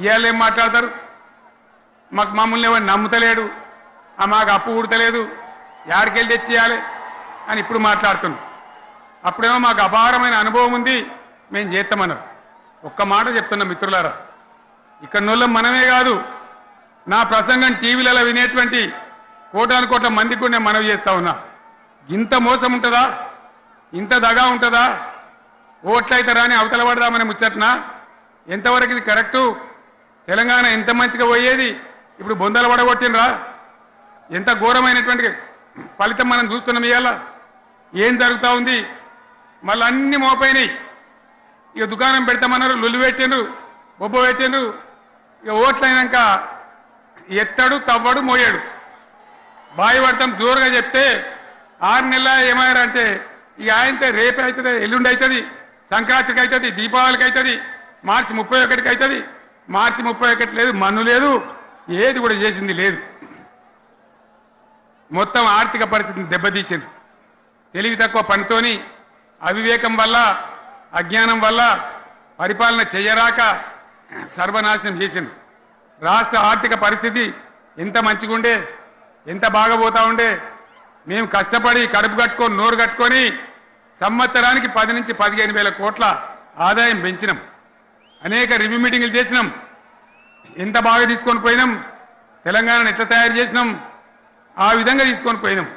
ఇవాళ ఏం మాట్లాడతారు? మమ్మల్ని ఎవరు నమ్ముతలేడు, మాకు అప్పు ఉడతలేదు, యాడికెళ్ళి తెచ్చియాలి అని ఇప్పుడు మాట్లాడుతున్నాం. అప్పుడేమో మాకు అపారమైన అనుభవం ఉంది, మేము చేస్తామన్నారు. ఒక్క మాట చెప్తున్నా మిత్రులారా, ఇక్కడ నోళ్ళం మనమే కాదు, నా ప్రసంగం టీవీలలో వినేటువంటి కోటాను కోట్ల మందికి కూడా నేను మనవి చేస్తా ఉన్నా. ఇంత మోసం ఉంటుందా? ఇంత దగా ఉంటుందా? ఓట్లయితే రాని అవతల పడదామని ముచ్చట్నా? ఎంతవరకు ఇది కరెక్టు? తెలంగాణ ఎంత మంచిగా పోయేది, ఇప్పుడు బొందలు పడగొట్టినరా? ఎంత ఘోరమైనటువంటి ఫలితం మనం చూస్తున్నాం. ఇవాళ ఏం జరుగుతూ ఉంది? మళ్ళీ అన్ని మోపైనాయి. ఇక దుకాణం పెడతామన్నారు, లొల్లు పెట్టిండ్రు, బొబ్బ పెట్టిండ్రు. ఇక ఓట్లయినాక ఎత్తడు, తవ్వడు, మోయాడు. బాయి పడతాం జోరుగా చెప్తే 6 నెలల ఏమయ్యారంటే ఇక ఆయనతో రేపు అవుతుంది, ఎల్లుండి అవుతుంది, సంక్రాంతికి అవుతుంది, దీపావళికి అవుతుంది, మార్చి 31కి అవుతుంది. మార్చి 31 లేదు, మన్ను లేదు, ఏది కూడా చేసింది లేదు. మొత్తం ఆర్థిక పరిస్థితిని దెబ్బతీసింది. తెలివి తక్కువ పనితోని, అవివేకం వల్ల, అజ్ఞానం వల్ల పరిపాలన చేయరాక సర్వనాశనం చేసింది. రాష్ట్ర ఆర్థిక పరిస్థితి ఎంత మంచిగా ఉండే, ఎంత బాగా పోతా ఉండే. మేము కష్టపడి కడుపు కట్టుకొని, నోరు కట్టుకొని సంవత్సరానికి 10 నుంచి 15 వేల కోట్ల ఆదాయం పెంచినాం. అనేక రివ్యూ మీటింగులు చేసినాం. ఎంత బాగా తీసుకొని పోయినాం, తెలంగాణను ఎట్లా తయారు చేసినాం, ఆ విధంగా తీసుకొని పోయినాం.